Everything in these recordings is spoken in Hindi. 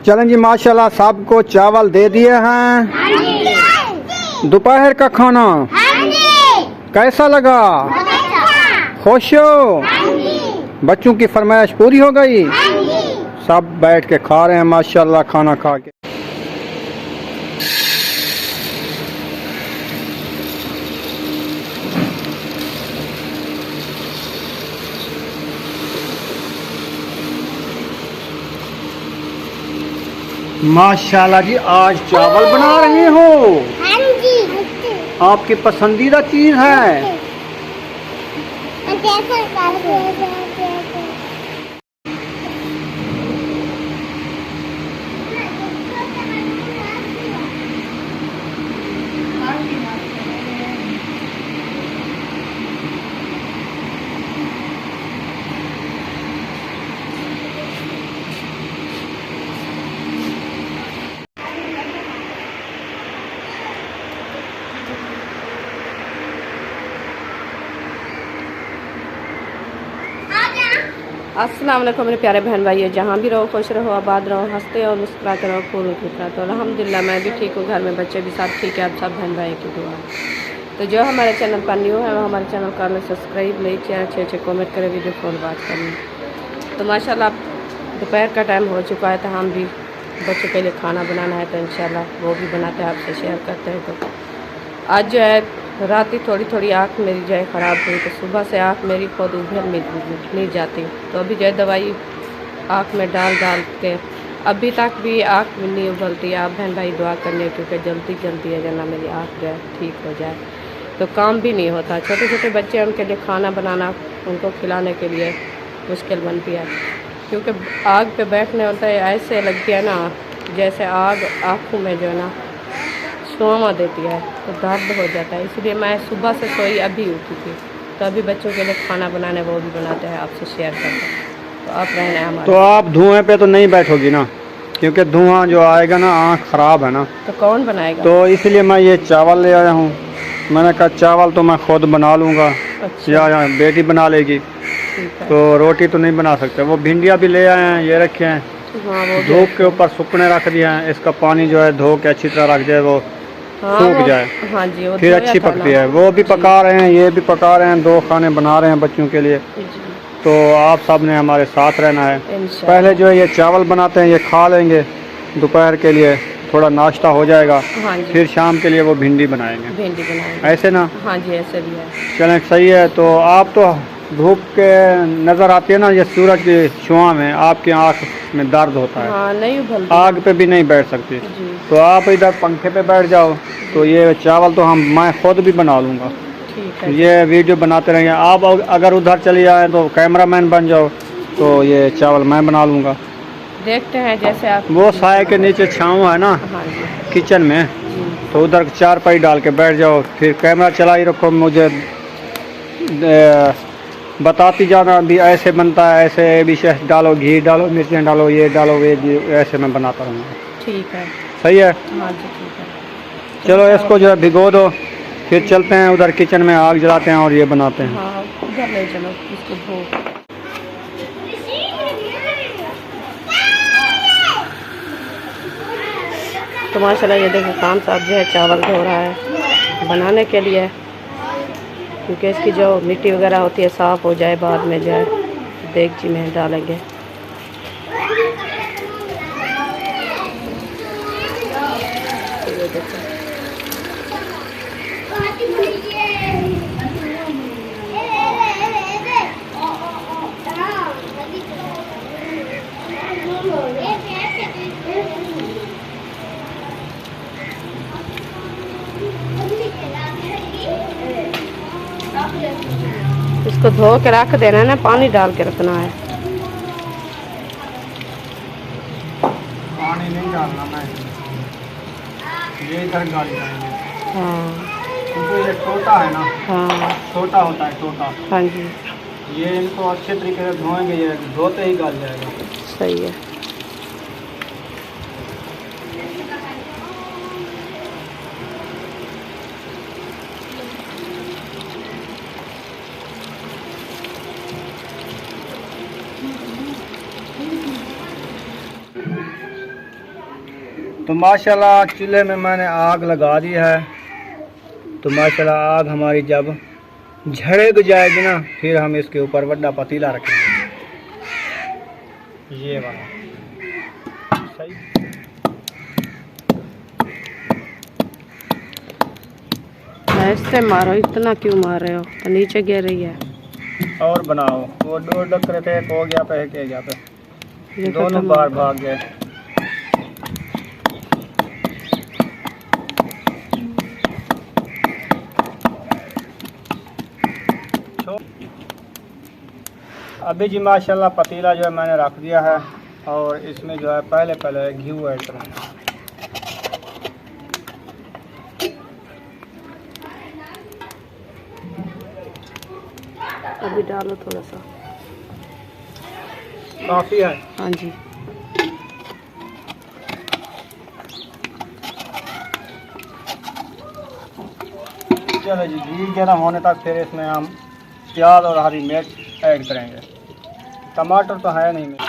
चलें जी, माशाल्लाह सबको चावल दे दिए हैं। दोपहर का खाना कैसा लगा? खुश हो? बच्चों की फरमाइश पूरी हो गई? सब बैठ के खा रहे हैं माशाल्लाह खाना खा के। माशाल्लाह जी, आज चावल बना रहे हो? हाँ जी। आपकी पसंदीदा चीज है? अस्सलाम वालेकुम मेरे प्यारे बहन भाइयों, जहाँ भी रहो खुश रहो, आबाद रहो, हंसते और मुस्कुराते रहो, फूल खिलता। तो अल्हम्दुलिल्लाह मैं भी ठीक हूँ, घर में बच्चे भी सब ठीक है। आप सब बहन भाई की दुआ। तो जो हमारे चैनल पर न्यू है वो हमारे चैनल कर ले सब्सक्राइब, लाइक किया, अच्छे अच्छे कमेंट करें, वीडियो कॉल बात करें। तो माशाल्लाह दोपहर का टाइम हो चुका है, तो हम भी बच्चों के लिए खाना बनाना है, तो इंशाल्लाह वो भी बनाते हैं, आपसे शेयर करते हैं। तो आज जो है रात ही थोड़ी आँख मेरी जो है ख़राब हुई, तो सुबह से आँख मेरी खुद उभर नहीं जाती। तो अभी जो है दवाई आँख में डाल के अभी तक भी आँख नहीं उबलती। आप बहन भाई दुआ करने, क्योंकि जल्दी है जना मेरी आँख जो है ठीक हो जाए। तो काम भी नहीं होता, छोटे छोटे बच्चे उनके लिए खाना बनाना, उनको खिलाने के लिए मुश्किल बनती है, क्योंकि आग पे बैठने होता है, ऐसे लगती है ना जैसे आग आँखों में जो है ना सुरमा देती है, तो दर्द हो जाता है। इसलिए मैं सुबह से सोई अभी उठी थी, तो अभी बच्चों के लिए खाना बनाने वो भी बनाते हैं, आपसे शेयर करते हैं। तो आप रहना है हमारे। तो आप धुएं पे तो नहीं बैठोगी ना, क्योंकि धुआं जो आएगा ना आँख खराब है ना। तो कौन बनाएगा? तो इसलिए मैं ये चावल ले आया हूँ। मैंने कहा चावल तो मैं खुद बना लूँगा। अच्छा। या बेटी बना लेगी। तो रोटी तो नहीं बना सकते। वो भिंडियाँ भी ले आए हैं, ये रखे हैं। हाँ, वो धूप के ऊपर सूखने रख दिए हैं। इसका पानी जो है धो के अच्छी तरह रख दिया, वो सूख जाए। हाँ जी, वो फिर अच्छी पकती है। वो भी पका रहे हैं, ये भी पका रहे हैं, 2 खाने बना रहे हैं बच्चों के लिए। तो आप सब ने हमारे साथ रहना है। पहले जो है ये चावल बनाते हैं, ये खा लेंगे, दोपहर के लिए थोड़ा नाश्ता हो जाएगा। हाँ जी। फिर शाम के लिए वो भिंडी बनाएंगे, ऐसे ना? हाँ जी, ऐसे भी है। चलें, सही है। तो आप तो धूप के नज़र आती है ना, ये सूरज की छुआ में आपकी आँख में दर्द होता है। हाँ, नहीं उबलती। आग पे भी नहीं बैठ सकती। तो आप इधर पंखे पे बैठ जाओ। तो ये चावल तो मैं खुद भी बना लूँगा। ठीक है। ये वीडियो बनाते रहेंगे। आप अगर उधर चली जाए तो कैमरामैन बन जाओ, तो ये चावल मैं बना लूँगा। देखते हैं जैसे आप। वो साए के नीचे छाँव है ना। हाँ जी। किचन में, तो उधर चारपाई डाल के बैठ जाओ। फिर कैमरा चला ही रखो, मुझे बताती जाना भी ऐसे बनता है, ऐसे विशेष डालो, घी डालो, मिर्चें डालो, ये डालो, ये ऐसे मैं बनाता रहूँगा। ठीक है। सही है। हाँ जी, ठीक है। चलो इसको जो है भिगो दो, फिर चलते हैं उधर किचन में, आग जलाते हैं और ये बनाते हैं। हाँ, उधर ले चलो इसको धो। तो माशाल्लाह ये देखो काम साहब जो है चावल धो रहा है बनाने के लिए, क्योंकि इसकी जो मिट्टी वगैरह होती है साफ़ हो जाए, बाद में जो है देगची में डालेंगे। इसको धो के रख देना है ना, पानी डाल के रखना है। पानी नहीं डालना है, ये इधर डाल जाएंगे। हाँ, क्योंकि ये टोटा है ना। हाँ, छोटा होता है टोटा। हाँ जी, ये इनको अच्छे तरीके से धोएंगे, ये धोते ही गल जाएगा। सही है। तो माशाल्लाह चूल्हे में मैंने आग लगा दी है। तो माशाल्लाह आग हमारी जब झड़क जाएगी ना, फिर हम इसके ऊपर बड़ा पतीला रखेंगे। ये वाला सही। ऐसे मारो, इतना क्यों मार रहे हो? तो नीचे गिर रही है। और बनाओ। वो दो डक रहे थे, एक हो गया पे, एक गया पे, ये दोनों खत्म बार हो भाग गए। अभी जी माशाल्लाह पतीला जो है मैंने रख दिया है और इसमें जो है पहले घी ऐड करूँगा। अभी डालो थोड़ा सा। काफ़ी है। हाँ जी। चलो जी, घी गर्म होने तक फिर इसमें हम प्याज और हरी मिर्च ऐड करेंगे। टमाटर तो है नहीं मेरे।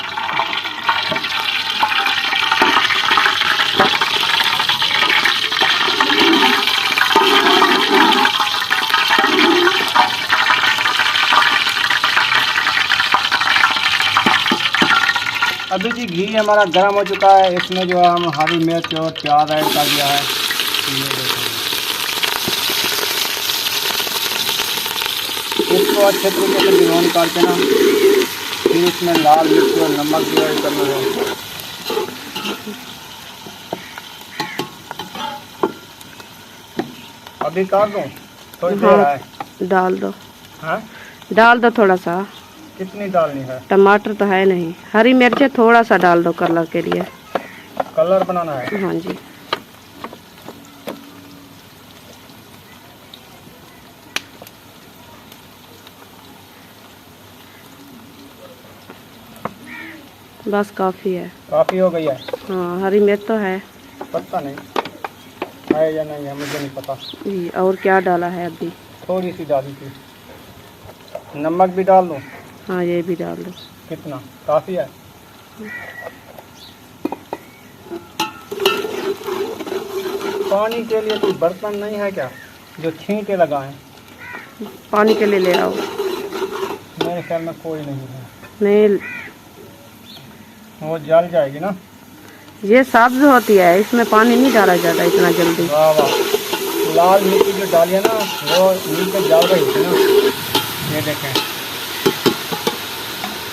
अभी जी घी हमारा गर्म हो चुका है। इसमें जो है हम हरी मिर्च और प्याज ऐड कर दिया है। ये देखिए, इसको अच्छे तरीके से भिगोन करके ना, फिर इसमें लाल मिर्च और नमक भी ऐड करना है। अभी कर दूँ? थोड़ी देर है। डाल दो। हाँ, डाल दो थोड़ा सा। कितनी डालनी है? टमाटर तो है नहीं, हरी मिर्चें थोड़ा सा डाल दो कलर के लिए। कलर बनाना है? हाँ जी। बस काफ़ी है। काफ़ी हो गई है? हाँ, हरी मिर्च तो है। पता नहीं है या नहीं है, मुझे नहीं पता जी। और क्या डाला है अभी? थोड़ी सी डाली थी। नमक भी डाल दूँ? हाँ, ये भी डाल दो। कितना? काफ़ी है। पानी के लिए कोई बर्तन नहीं है क्या जो छींटे लगाएं? पानी के लिए ले आओ। मेरे ख्याल में कोई नहीं है। नहीं, वो जल जाएगी ना। ये सब्ज होती है, इसमें पानी नहीं डाला जाता इतना जल्दी। वाह वाह, लाल मिर्ची जो डाली है ना, वो नीचे जल रही थी ना। ये देखें,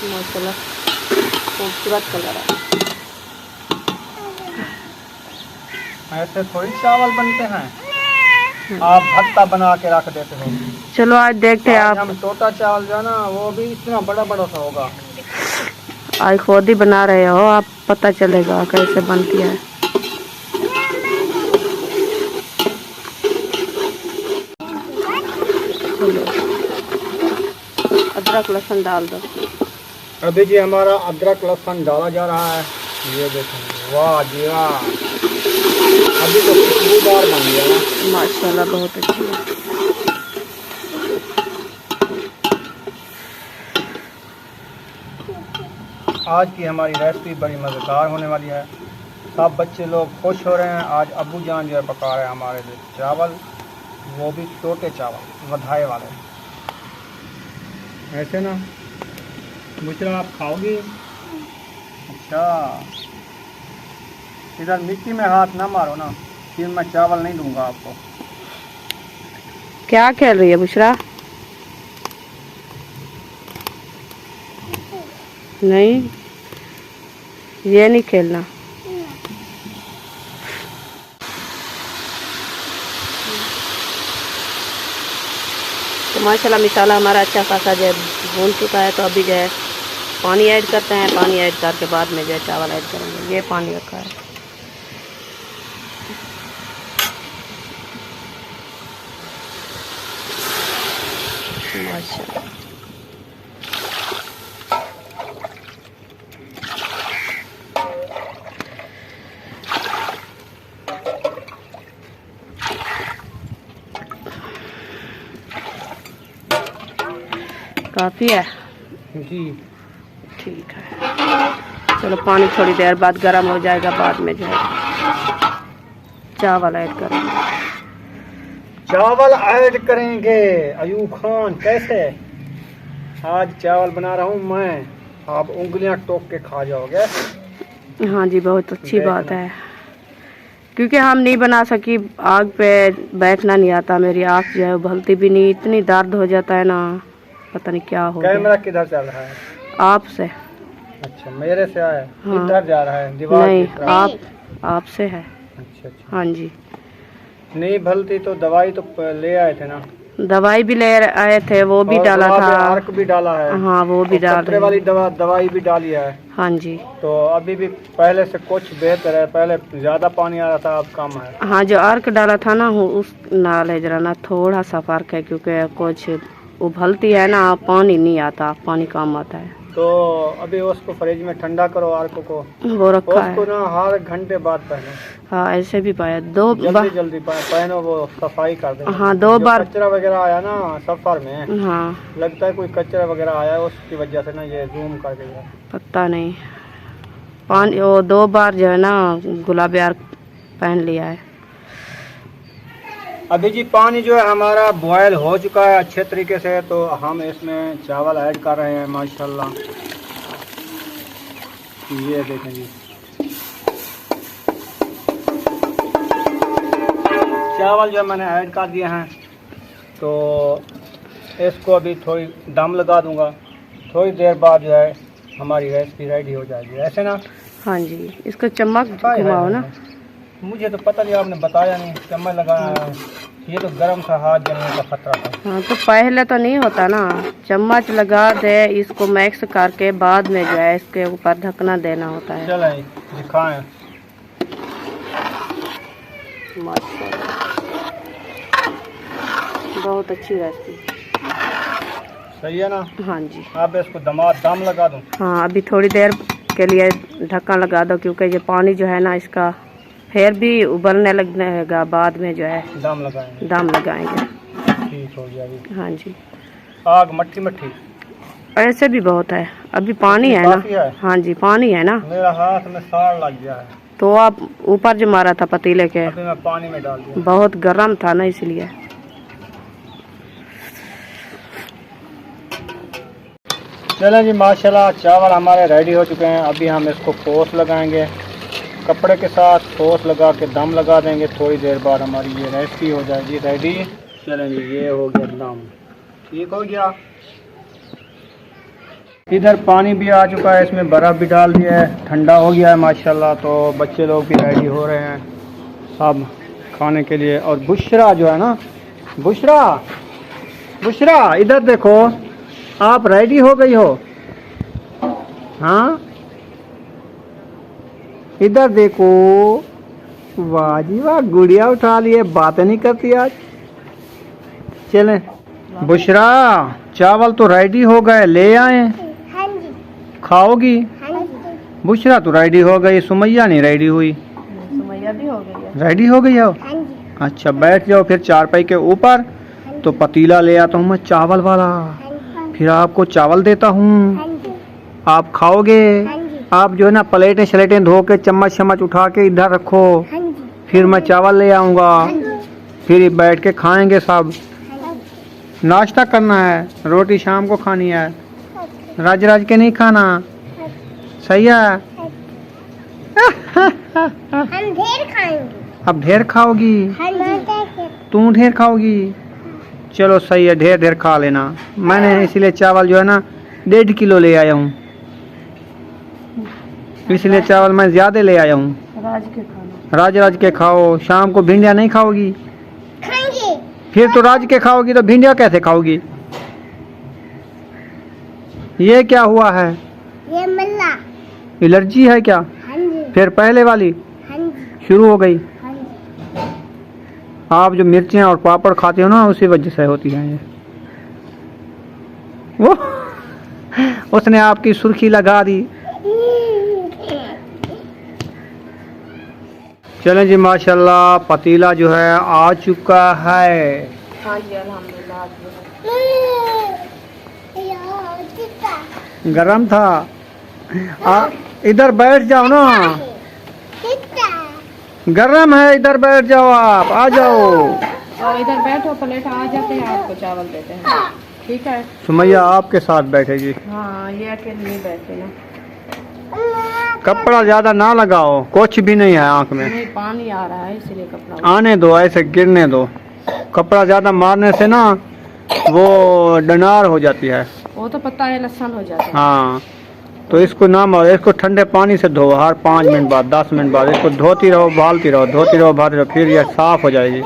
माशाल्लाह खूबसूरत कलर है। ऐसे थोड़ी चावल बनते हैं। आप भत्ता बना के रख देते हो। चलो आज देखते हैं। आप हम छोटा चावल जो है ना, वो भी इतना बड़ा बड़ा सा होगा। आज खुद ही बना रहे हो आप, पता चलेगा कैसे बनती है। अदरक लहसुन डाल दो। अभी जी हमारा अदरक लहसुन डाला जा रहा है। ये देखो, वाह जी वाह, अभी तो खुशबूदार बन गया ना। माशाल्लाह बहुत अच्छी है। आज की हमारी रेसिपी बड़ी मज़ेदार होने वाली है। सब बच्चे लोग खुश हो रहे हैं। आज अब्बू जान जो है पका रहे हैं हमारे लिए चावल, वो भी छोटे चावल, वधाए वाले। ऐसे ना बुशरा, आप खाओगी? अच्छा, इधर मिट्टी में हाथ ना मारो ना, फिर मैं चावल नहीं दूंगा आपको। क्या खेल रही है बुशरा? नहीं, ये नहीं खेलना। तो माशाल्लाह मसाला हमारा अच्छा खासा जो है भून चुका है। तो अभी जो है पानी ऐड करते हैं। पानी ऐड करके बाद में जो है चावल ऐड करेंगे। ये पानी रखा है। माशाल्लाह काफ़ी है जी। ठीक है। चलो पानी थोड़ी देर बाद गर्म हो जाएगा, बाद में जो है चावल ऐड करेंगे। चावल ऐड करेंगे। अयूब खान कैसे? आज चावल बना रहा हूँ मैं, आप उंगलियां टोक के खा जाओगे। हाँ जी, बहुत अच्छी बात है, क्योंकि हम नहीं बना सकी, आग पे बैठना नहीं आता, मेरी आँख जो है उबलती भी नहीं, इतनी दर्द हो जाता है ना, पता नहीं क्या हो गया। कैमरा किधर चल रहा है? आपसे। अच्छा, मेरे से आया? हाँ। इधर जा रहा है दीवार नहीं, की तरफ। आपसे है। अच्छा अच्छा। हाँ जी, नहीं भलती तो दवाई तो ले आए थे ना? दवाई भी ले आए थे, वो भी और डाला वहाँ पे था। अर्क भी डाला है। हाँ, वो भी डाल कचरे रहे वाली हैं। दवाई भी डाली है। हाँ जी। तो अभी भी पहले से कुछ बेहतर है, पहले ज्यादा पानी आ रहा था, अब कम है। हाँ, जो अर्क डाला था ना, उस नाल है जरा ना थोड़ा सा फर्क है, क्योंकि कुछ उबलती है ना, पानी नहीं आता, पानी कम आता है। तो अभी उसको फ्रिज में ठंडा करो, अर्क को। वो रखा है। उसको ना हर घंटे बाद पहनो। हाँ, ऐसे भी पाया दो जल्दी पहनो, वो सफाई कर देगा। हाँ, 2 बार। कचरा वगैरह आया ना सफर में, हाँ, लगता है कोई कचरा वगैरह आया, उसकी वजह से ना ये जूम कर देगा। पता नहीं, पानी वो 2 बार जो है ना गुलाबी अर्क पहन लिया है। अभी जी पानी जो है हमारा बॉयल हो चुका है अच्छे तरीके से, तो हम इसमें चावल ऐड कर रहे हैं माशाल्लाह। ये देखें जी, चावल जो मैंने ऐड कर दिए हैं, तो इसको अभी थोड़ी दम लगा दूंगा। थोड़ी देर बाद जो है हमारी रेसिपी रेडी हो जाएगी, ऐसे ना? हाँ जी, इसको चम्मच घुमाओ ना। मुझे तो पता नहीं, आपने बताया नहीं, चम्मच लगाया है। ये तो गर्म था, हाथ जलने का खतरा था। हाँ, तो पहले तो नहीं होता ना, चम्मच लगा दे, इसको मिक्स करके बाद में जो है इसके ऊपर ढकना देना होता है। चलें दिखाएं। बहुत अच्छी रेसिपी। सही है ना? हाँ जी। अब इसको दम लगा दूं? हाँ, अभी थोड़ी देर के लिए ढक्कन लगा दो, क्योंकि ये पानी जो है ना इसका फिर भी उबलने लगेगा, बाद में जो है दम लगाएंगे। ठीक हो गया अभी। हाँ जी। आग मट्ठी मट्ठी ऐसे भी बहुत है, अभी पानी है ना। है। हाँ जी, पानी है ना। मेरा हाथ में साड़ लग गया है। तो आप ऊपर जो मारा था पतीले के, अभी मैं पानी में डाल दिया। बहुत गर्म था ना, इसलिए। चलें जी, माशाल्लाह चावल हमारे रेडी हो चुके हैं। अभी हम इसको पोस लगाएंगे, कपड़े के साथ पोस लगा के दम लगा देंगे। थोड़ी देर बाद हमारी ये रेसिपी हो जाएगी रेडी। चलें जी, ये हो गया दम, ठीक हो गया। इधर पानी भी आ चुका है, इसमें बर्फ़ भी डाल दिया है, ठंडा हो गया है माशाल्लाह। तो बच्चे लोग भी रेडी हो रहे हैं सब खाने के लिए। और बुशरा जो है ना, बुशरा इधर देखो, आप रेडी हो गई हो? हाँ, इधर देखो, वाह जी वाह, गुड़िया उठा लिए, बातें नहीं करती आज। चलें बुशरा, चावल तो रेडी हो गए, ले आए। हाँ जी। खाओगी? हाँ जी। बुशरा तो रेडी हो गई, सुमैया नहीं रेडी हुई। सुमैया भी हो गई है। रेडी हो गई हो? हाँ जी। अच्छा, बैठ जाओ फिर चारपाई के ऊपर। तो पतीला ले आता हूँ मैं चावल वाला, फिर आपको चावल देता हूँ, हाँ जी। आप खाओगे। हाँ जी। आप जो है ना प्लेटें शलेटें धो के चम्मच उठा के इधर रखो, हाँ जी। फिर मैं चावल ले आऊँगा, फिर बैठ के खाएंगे सब। नाश्ता करना है, रोटी शाम को खानी है, राज के नहीं खाना, सही है? हम ढेर खाएंगे। अब ढेर खाओगी? हाँ जी। तू ढेर खाओगी? चलो सही है, ढेर खा लेना। मैंने इसलिए चावल जो है ना 1.5 किलो ले आया हूँ, इसलिए चावल मैं ज़्यादा ले आया हूँ। राज के खाओ, शाम को भिंडिया नहीं खाओगी? खाएंगे। फिर तो राज के खाओगी तो भिंडिया कैसे खाओगी? ये क्या हुआ है? ये मल्ला। एलर्जी है क्या? हाँ जी। फिर पहले वाली हाँ जी। शुरू हो गई? हाँ जी। आप जो मिर्चें और पापड़ खाते हो ना, उसी वजह से होती है ये। वो उसने आपकी सुर्खी लगा दी। चलें जी, माशाल्लाह पतीला जो है आ चुका है। हाँ जी, अल्हम्दुलिल्लाह। गरम था। इधर बैठ जाओ ना। गरम है, इधर बैठ जाओ, आप आ जाओ। और इधर बैठो, प्लेट आ जाते हैं, आपको चावल देते हैं। ठीक है। सुमैया आपके साथ बैठेगी। हाँ, ये अकेले नहीं बैठते ना। कपड़ा ज्यादा ना लगाओ, कुछ भी नहीं है आँख में। नहीं, पानी आ रहा है इसलिए कपड़ा। आने दो, ऐसे गिरने दो। कपड़ा ज्यादा मारने से ना वो डनार हो जाती है। वो तो पता है, लहसुन हो जाता है। हाँ, तो इसको ना मारो, इसको ठंडे पानी से धो, हर 5 मिनट बाद 10 मिनट बाद इसको धोती रहो, उबालती रहो, धोती रहो, उबालती रहो, फिर ये साफ हो जाएगी।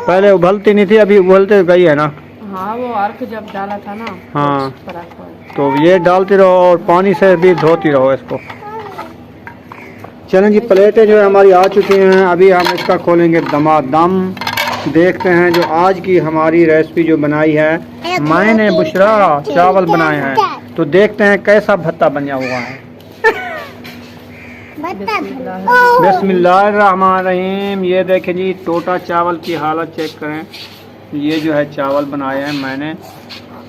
पहले उबलती नहीं थी, अभी उबलते गई है ना। हाँ, वो अर्क जब डाला था ना। हाँ, फर्क हुआ। तो ये डालती रहो और पानी से भी धोती रहो इसको। चलें जी, प्लेटें जो है हमारी आ चुकी हैं। अभी हम इसका खोलेंगे दमादम। देखते हैं जो आज की हमारी रेसिपी जो बनाई है, मैंने बुशरा चावल बनाए हैं, तो देखते हैं कैसा भत्ता बना हुआ है। बिस्मिल्लाहिर्रहमानिर्रहीम। ये देखें जी, टोटा चावल की हालत चेक करें। ये जो है चावल बनाए हैं मैंने,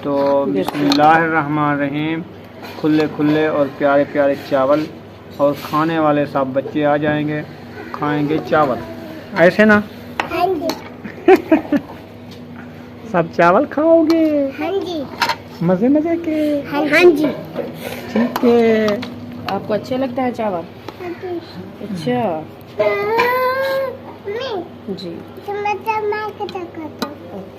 तो बिस्मिल्लाहिर्रहमानिर्रहीम। खुले खुले और प्यारे प्यारे चावल, और खाने वाले सब बच्चे आ जाएंगे, खाएंगे चावल, ऐसे ना। हाँ जी। सब चावल खाओगे? हाँ जी। मजे मजे के? हाँ जी। ठीक है। आपको अच्छे लगते हैं चावल? अच्छा जी,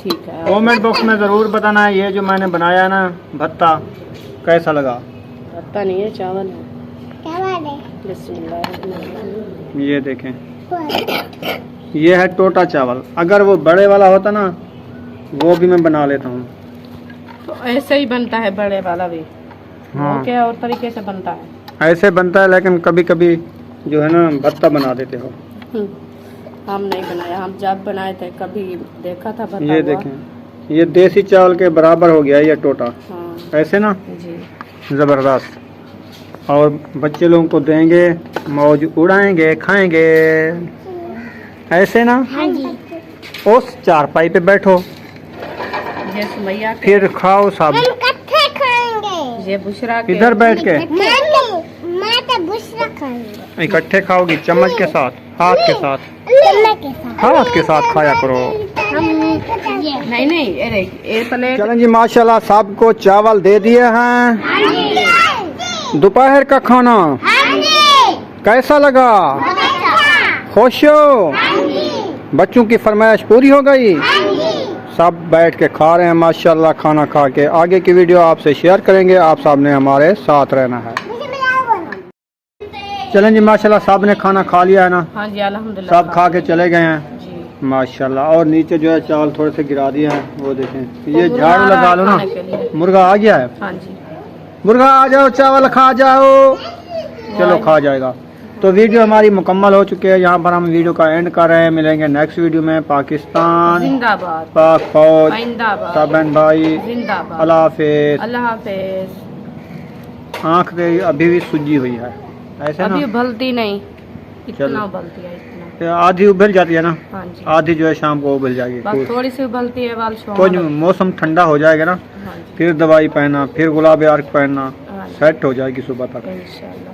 ठीक है। कमेंट बॉक्स में ज़रूर बताना है ये जो मैंने बनाया है ना भत्ता, कैसा लगा। भत्ता नहीं है, चावल है। ये देखें, ये है टोटा चावल। अगर वो बड़े वाला होता ना, वो भी मैं बना लेता हूँ। तो ऐसे ही बनता है बड़े वाला भी। हाँ, वो क्या और तरीके से बनता है? ऐसे बनता है, लेकिन कभी कभी जो है ना भत्ता बना देते हो। हम नहीं बनाया, हम जब बनाए थे कभी देखा था भत्ता। ये देखें, ये देसी चावल के बराबर हो गया ये टोटा। हाँ ऐसे ना, जी, ज़बरदस्त। और बच्चे लोगों को देंगे, मौज उड़ाएंगे, खाएंगे, ऐसे ना। हाँ जी। उस चारपाई पे बैठो, ये सुमैया के, फिर खाओ सब। हम इकट्ठे खाएंगे। ये बुशरा के। इधर बैठ के मैं तो बुशरा खाऊंगी। इकट्ठे खाओगी, चम्मच के साथ, हाथ के साथ, हाथ के साथ खाया करो। नहीं नहीं, अरे ये प्लेट। चलें जी, माशाल्लाह सबको चावल दे दिए हैं। दोपहर का खाना कैसा लगा? खुश हो? बच्चों की फरमाइश पूरी हो गई? सब बैठ के खा रहे हैं माशाल्लाह। खाना खा के आगे की वीडियो आपसे शेयर करेंगे, आप साहब ने हमारे साथ रहना है। चलें जी, माशाल्लाह सब ने खाना खा लिया है ना। हाँ जी, अल्हम्दुलिल्लाह। सब खा के चले गए हैं जी माशाल्लाह। और नीचे जो है चावल थोड़े से गिरा दिए हैं, वो देखें। ये मुर्गा झाड़ू आ रहा लगा है लो ना। खाने के लिए। मुर्गा आ गया है। हाँ जी, मुर्गा आ जाओ, चावल खा जाओ। चलो खा जाएगा। तो वीडियो हमारी मुकम्मल हो चुकी है, यहाँ पर हम वीडियो का एंड कर रहे हैं। मिलेंगे नेक्स्ट वीडियो में। पाकिस्तान जिंदाबाद, पाक फौज, जिंदाबाद, सब बहन भाई, जिंदाबाद। अल्लाह हाफिज। अल्लाह हाफिज। आँख पे अभी भी सूजी हुई है, ऐसे अभी ना। उबलती नहीं, इतना चलो। उबलती है, इतना। आधी उबल जाती है ना, हाँ जी, आधी जो है शाम को उबल जाएगी। बस थोड़ी सी उबलती है, बाल कुछ मौसम ठंडा हो जाएगा ना, हाँ जी, फिर दवाई पहनना, फिर गुलाब अर्क पहनना, हाँ जी, सेट हो जाएगी सुबह तक। इंशाल्लाह।